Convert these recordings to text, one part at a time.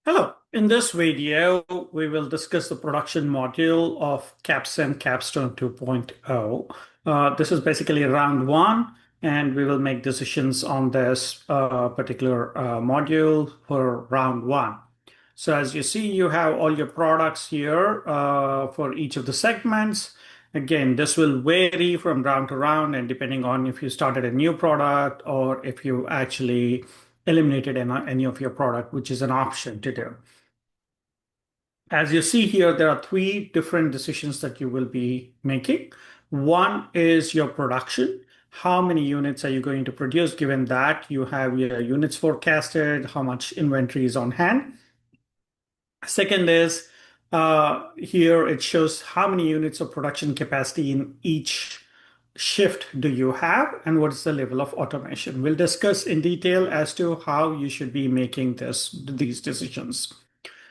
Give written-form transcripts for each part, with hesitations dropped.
Hello. In this video, we will discuss the production module of CapSim Capstone 2.0. This is basically round one, and we will make decisions on this particular module for round one. So as you see, you have all your products here for each of the segments. Again, this will vary from round to round and depending on if you started a new product or if you actually eliminated any of your product, which is an option to do. As you see here, there are three different decisions that you will be making. One is your production. How many units are you going to produce given that you have your units forecasted, how much inventory is on hand? Second is here it shows how many units of production capacity in each shift do you have and what is the level of automation. We'll discuss in detail as to how you should be making these decisions.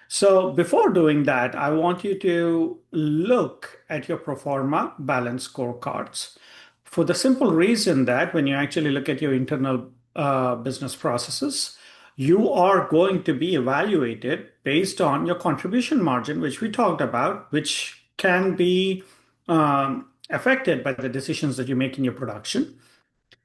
So before doing that, I want you to look at your pro forma balance scorecards for the simple reason that when you actually look at your internal business processes, you are going to be evaluated based on your contribution margin, which we talked about, which can be affected by the decisions that you make in your production.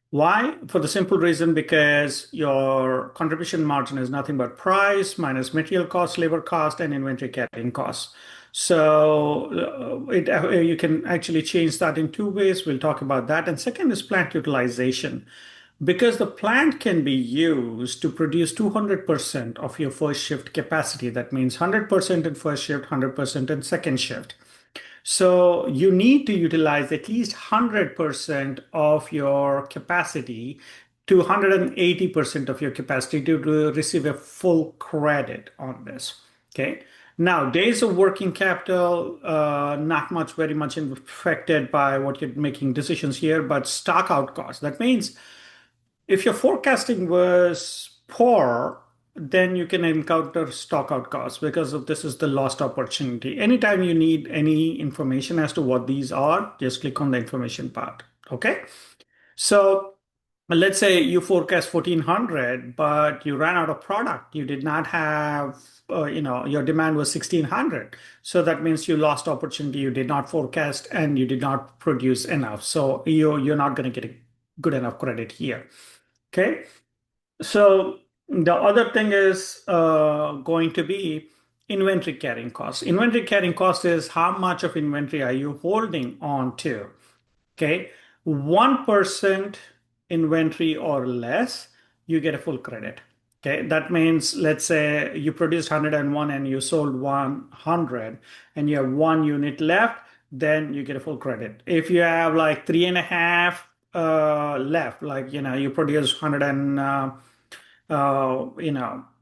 Why? For the simple reason because your contribution margin is nothing but price minus material cost, labor cost, and inventory carrying costs. So you can actually change that in two ways. We'll talk about that. And second is plant utilization. Because the plant can be used to produce 200% of your first shift capacity. That means 100% in first shift, 100% in second shift. So you need to utilize at least 100% of your capacity to 180% of your capacity to receive a full credit on this. Okay. Now, days of working capital, not much, very much affected by what you're making decisions here, but stock out costs. That means if your forecasting was poor, then you can encounter stock out costs because of this is the lost opportunity. Anytime you need any information as to what these are, just click on the information part. Okay. So let's say you forecast 1400, but you ran out of product. You did not have, your demand was 1600. So that means you lost opportunity. You did not forecast and you did not produce enough. So you're not going to get a good enough credit here. Okay. So the other thing is going to be inventory carrying cost. Inventory carrying cost is how much of inventory are you holding on to? Okay. 1% inventory or less, you get a full credit. Okay. That means, let's say you produced 101 and you sold 100 and you have one unit left, then you get a full credit. If you have like three and a half left, like, you produce 100 and,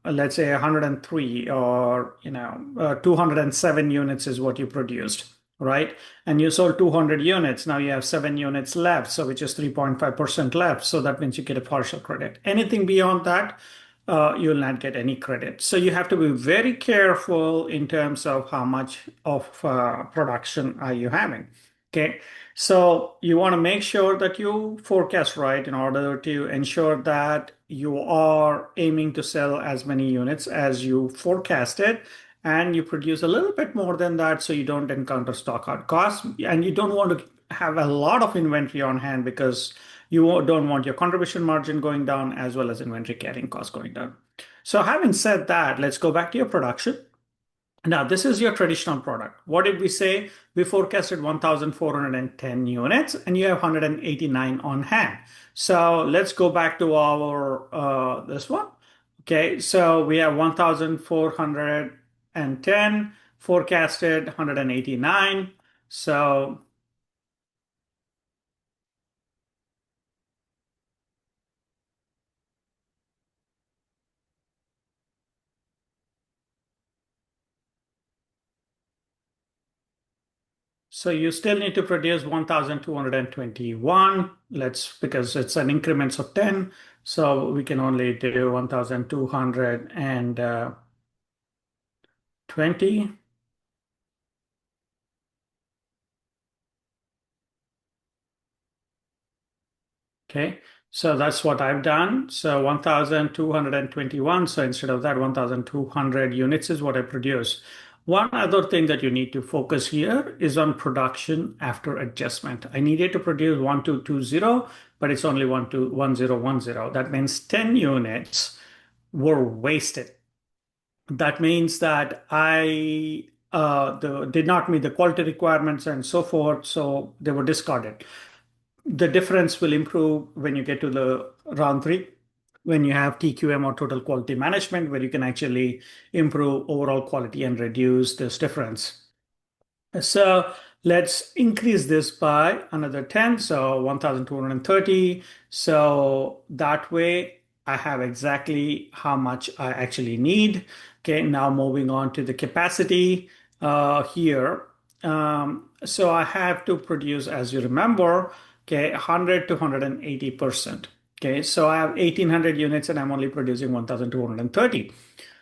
let's say 103 or, 207 units is what you produced, right? And you sold 200 units. Now you have 7 units left, so which is 3.5% left. So that means you get a partial credit. Anything beyond that, you'll not get any credit. So you have to be very careful in terms of how much of production are you having. Okay. So you want to make sure that you forecast right in order to ensure that you are aiming to sell as many units as you forecasted and you produce a little bit more than that so you don't encounter stock out costs and you don't want to have a lot of inventory on hand because you don't want your contribution margin going down as well as inventory carrying costs going down. So having said that, let's go back to your production. Now, this is your traditional product. What did we say? We forecasted 1,410 units and you have 189 on hand. So let's go back to our this one. Okay, so we have 1,410 forecasted 189. So you still need to produce 1,221. Let's, because it's an increments of 10. So we can only do 1,220. Okay. So that's what I've done. So 1,221. So instead of that, 1,200 units is what I produce. One other thing that you need to focus here is on production after adjustment. I needed to produce 1,220, but it's only 1,21010. That means 10 units were wasted. That means that did not meet the quality requirements and so forth, so they were discarded. The difference will improve when you get to the round three, when you have TQM or total quality management, where you can actually improve overall quality and reduce this difference. So let's increase this by another 10, so 1,230. So that way I have exactly how much I actually need. Okay, now moving on to the capacity here. So I have to produce, as you remember, okay, 100 to 180%. Okay, so I have 1,800 units and I'm only producing 1,230.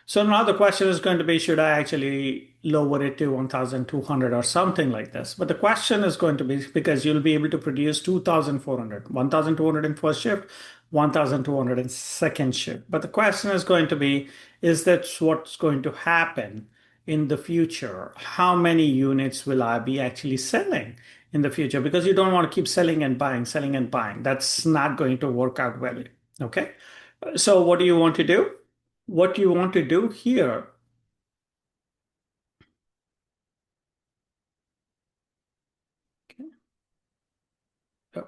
So now the question is going to be, should I actually lower it to 1,200 or something like this? But the question is going to be, because you'll be able to produce 2,400, 1,200 in first shift, 1,200 in second shift. But the question is going to be, is that what's going to happen in the future? How many units will I be actually selling in the future? Because you don't want to keep selling and buying, selling and buying. That's not going to work out well. Okay. So what do you want to do? What you want to do here, okay, oh,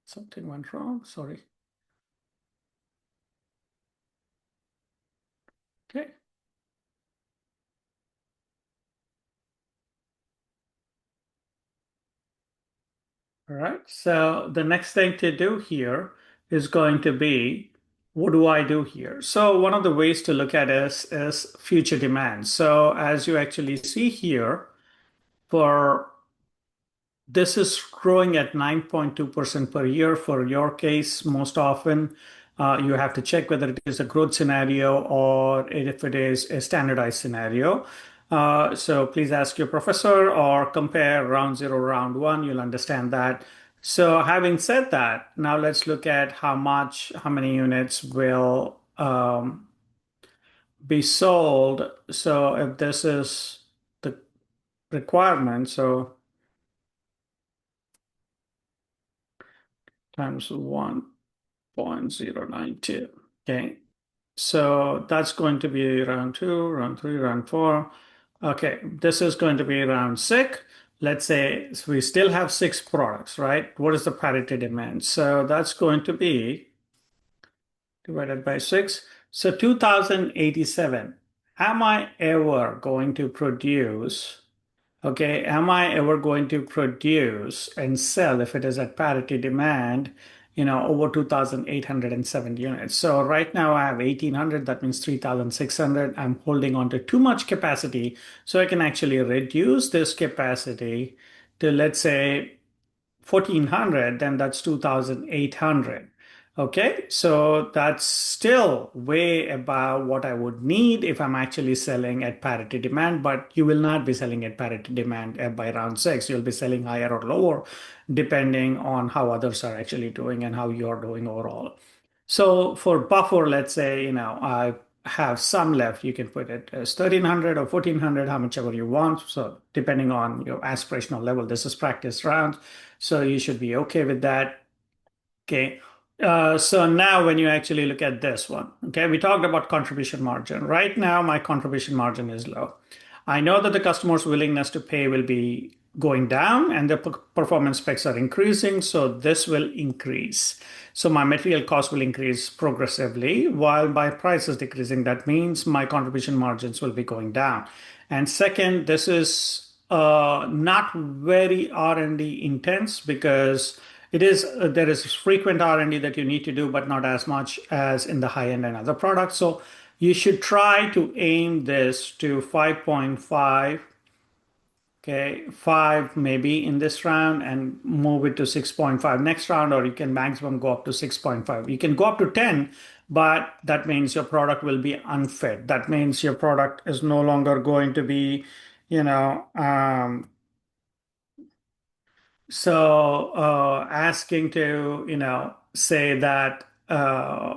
something went wrong, sorry. Okay, all right. So the next thing to do here is going to be, what do I do here? So one of the ways to look at is future demand. So as you actually see here, for this is growing at 9.2% per year for your case. Most often, you have to check whether it is a growth scenario or if it is a standardized scenario. So please ask your professor or compare round zero, round one. You'll understand that. So having said that, now let's look at how many units will be sold. So if this is the requirement, so times 1.092. Okay. So that's going to be round two, round three, round four. Okay. This is going to be round six. Let's say we still have six products, right? What is the parity demand? So that's going to be divided by six. So 2087. Am I ever going to produce Okay, am I ever going to produce and sell if it is at parity demand, over 2,807 units? So right now I have 1,800, that means 3,600. I'm holding on to too much capacity. So I can actually reduce this capacity to, let's say, 1,400, then that's 2,800. Okay, so that's still way above what I would need if I'm actually selling at parity demand, but you will not be selling at parity demand by round six. You'll be selling higher or lower depending on how others are actually doing and how you're doing overall. So for buffer, let's say, I have some left. You can put it as 1,300 or 1,400, how much ever you want. So depending on your aspirational level, this is practice round. So you should be okay with that. Okay. So now when you actually look at this one, okay, we talked about contribution margin. Right now, my contribution margin is low. I know that the customer's willingness to pay will be going down and the performance specs are increasing. So this will increase. So my material cost will increase progressively while my price is decreasing. That means my contribution margins will be going down. And second, this is not very R&D intense because there is frequent R&D that you need to do, but not as much as in the high end and other products. So you should try to aim this to 5.5, okay, 5 maybe in this round and move it to 6.5 next round, or you can maximum go up to 6.5. You can go up to 10, but that means your product will be unfit. That means your product is no longer going to be, you know, asking to, say that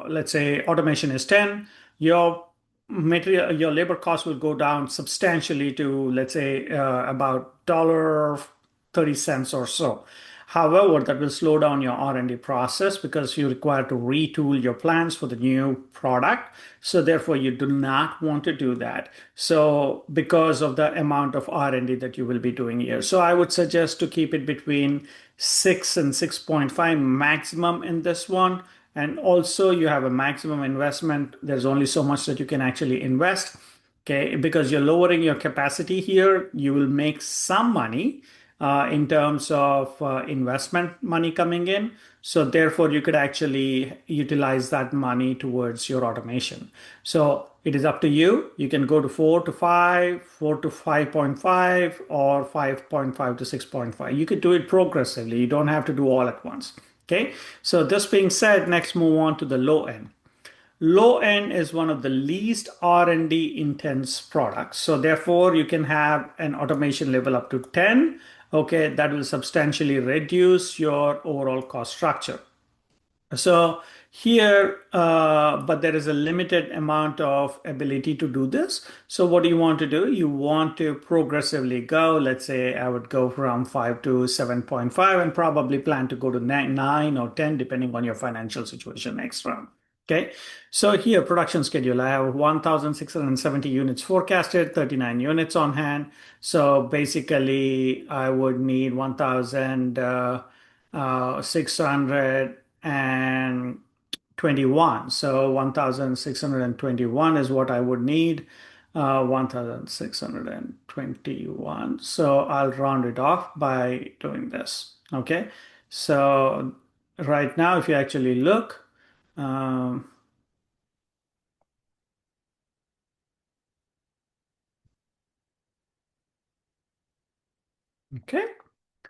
let's say automation is 10, your labor cost will go down substantially to, let's say, about $1.30 or so. However, that will slow down your R&D process because you require to retool your plans for the new product. So therefore, you do not want to do that. So because of the amount of R&D that you will be doing here. So I would suggest to keep it between 6 and 6.5 maximum in this one. And also you have a maximum investment. There's only so much that you can actually invest. Okay, because you're lowering your capacity here, you will make some money in terms of investment money coming in. So therefore, you could actually utilize that money towards your automation. So it is up to you. You can go to 4 to 5, 4 to 5.5, or 5.5 to 6.5. You could do it progressively. You don't have to do all at once. Okay. So this being said, next move on to the low end. Low end is one of the least R&D intense products. So therefore, you can have an automation level up to 10. Okay, that will substantially reduce your overall cost structure. So here, but there is a limited amount of ability to do this. So what do you want to do? You want to progressively go. Let's say I would go from 5 to 7.5 and probably plan to go to 9 or 10, depending on your financial situation next round. Okay, so here production schedule, I have 1,670 units forecasted, 39 units on hand. So basically, I would need 1,621. So 1,621 is what I would need. 1,621. So I'll round it off by doing this. Okay, so right now, if you actually look, um, okay.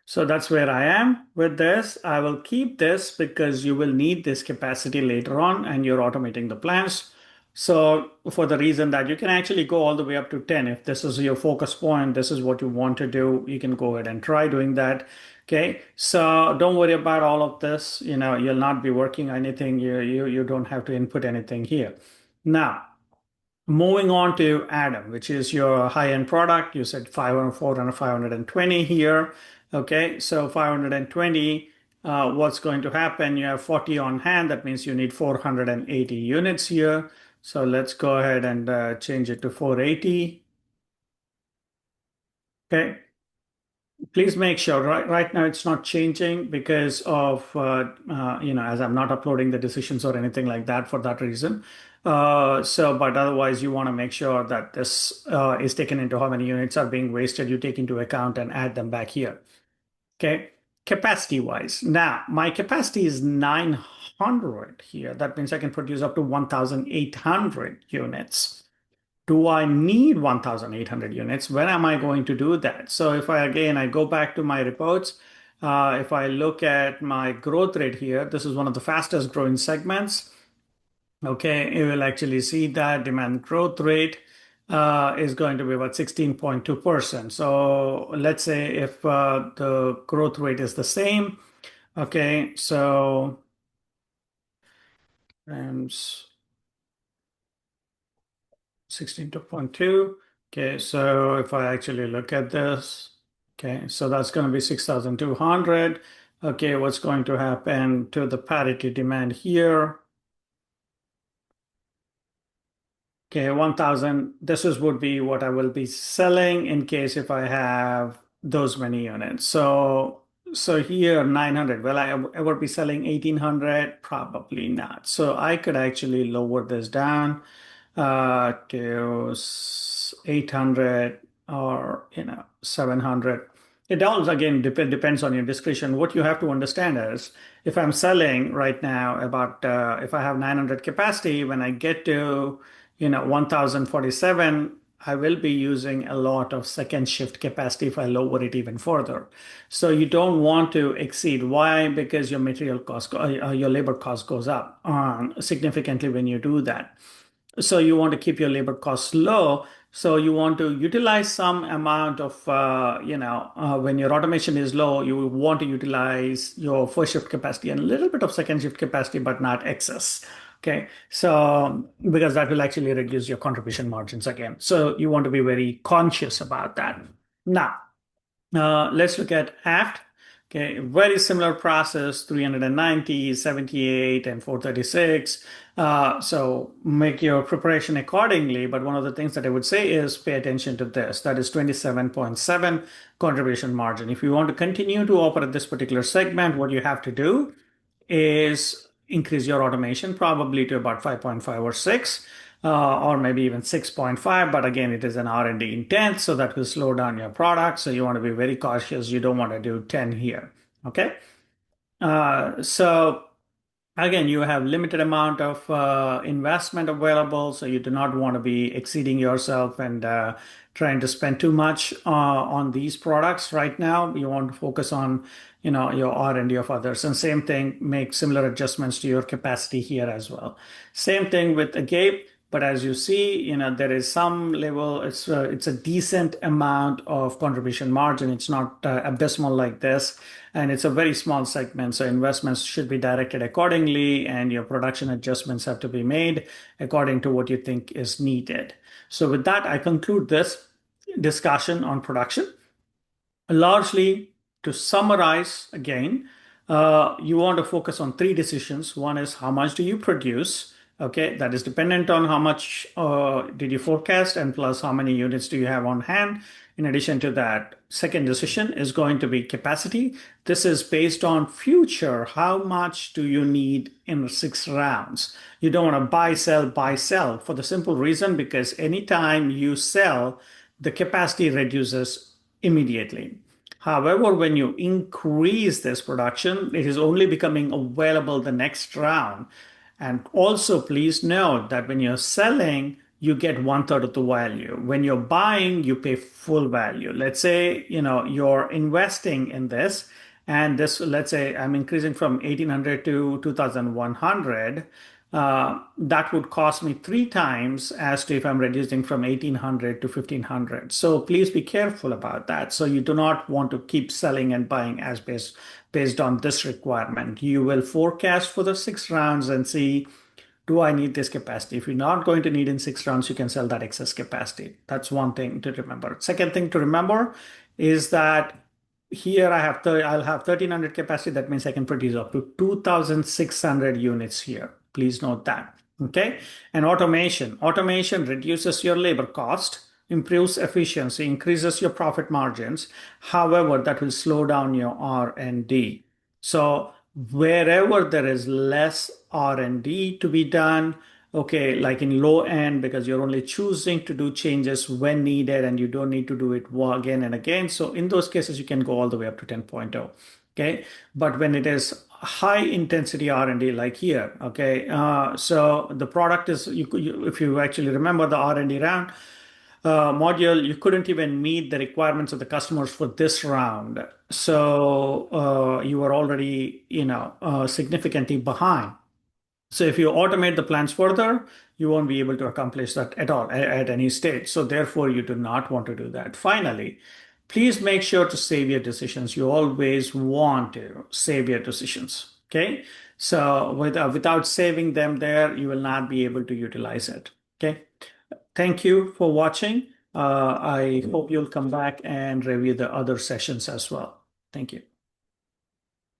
So that's where I am with this. I will keep this because you will need this capacity later on and you're automating the plans. So for the reason that you can actually go all the way up to 10. If this is your focus point, this is what you want to do, you can go ahead and try doing that. Okay. So don't worry about all of this. You'll not be working anything. You don't have to input anything here. Now, moving on to Atom, which is your high-end product. You said 500, 400, 520 here. Okay, so 520, what's going to happen? You have 40 on hand. That means you need 480 units here. So let's go ahead and change it to 480. Okay, please make sure right now it's not changing because of as I'm not uploading the decisions or anything like that for that reason. But otherwise you want to make sure that this is taken into how many units are being wasted. You take into account and add them back here. Okay, capacity wise, now my capacity is 900 here. That means I can produce up to 1,800 units. Do I need 1,800 units? When am I going to do that? So if I go back to my reports, if I look at my growth rate here, this is one of the fastest growing segments. Okay, you will actually see that demand growth rate is going to be about 16.2%. So let's say if the growth rate is the same, okay, so and 16.2. Okay, so if I actually look at this, okay, so that's going to be 6,200. Okay, what's going to happen to the parity demand here? Okay, 1,000. This is would be what I will be selling in case if I have those many units. So here 900. Will I ever be selling 1,800? Probably not. So I could actually lower this down to 800 or 700. It all again depends on your discretion. What you have to understand is if I'm selling right now about if I have 900 capacity, when I get to 1047, I will be using a lot of second shift capacity if I lower it even further. So you don't want to exceed. Why? Because your material cost, your labor cost goes up significantly when you do that. So you want to keep your labor costs low. So you want to utilize some amount of, when your automation is low, you want to utilize your first shift capacity and a little bit of second shift capacity, but not excess. Okay. So because that will actually reduce your contribution margins again. So you want to be very conscious about that. Now, let's look at aft. Okay, very similar process, 390, 78, and 436. So make your preparation accordingly. But one of the things that I would say is pay attention to this. That is 27.7 contribution margin. If you want to continue to operate this particular segment, what you have to do is increase your automation probably to about 5.5 or 6, or maybe even 6.5. But again, it is an R&D intent, so that will slow down your product. So you want to be very cautious. You don't want to do 10 here. Okay. So again, you have limited amount of investment available, so you do not want to be exceeding yourself and trying to spend too much on these products right now. You want to focus on, your R&D of others. And same thing, make similar adjustments to your capacity here as well. Same thing with Agape. But as you see, there is some level, it's a decent amount of contribution margin. It's not abysmal like this, and it's a very small segment. So investments should be directed accordingly, and your production adjustments have to be made according to what you think is needed. So with that, I conclude this discussion on production. Largely, to summarize again, you want to focus on three decisions. One is how much do you produce? Okay, that is dependent on how much did you forecast and plus how many units do you have on hand. In addition to that, second decision is going to be capacity. This is based on future. How much do you need in 6 rounds? You don't want to buy, sell for the simple reason because anytime you sell, the capacity reduces immediately. However, when you increase this production, it is only becoming available the next round. And also, please note that when you're selling, you get one third of the value. When you're buying, you pay full value. Let's say, you're investing in this, and this, let's say I'm increasing from 1800 to 2100. That would cost me 3 times as to if I'm reducing from 1800 to 1500. So please be careful about that. So you do not want to keep selling and buying as based on this requirement. You will forecast for the 6 rounds and see, do I need this capacity? If you're not going to need in 6 rounds, you can sell that excess capacity. That's one thing to remember. Second thing to remember is that here I'll have 1300 capacity. That means I can produce up to 2600 units here. Please note that. Okay. And automation reduces your labor cost, improves efficiency, increases your profit margins. However, that will slow down your R&D. So wherever there is less R&D to be done, okay, like in low end, because you're only choosing to do changes when needed and you don't need to do it again and again. So in those cases, you can go all the way up to 10.0. Okay. But when it is high intensity R&D like here, okay, so the product is, if you actually remember the R&D round, module, you couldn't even meet the requirements of the customers for this round. So you were already, significantly behind. So if you automate the plans further, you won't be able to accomplish that at all at any stage. So therefore, you do not want to do that. Finally, please make sure to save your decisions. You always want to save your decisions. Okay. So without saving them there, you will not be able to utilize it. Okay. Thank you for watching. I hope you'll come back and review the other sessions as well. Thank you.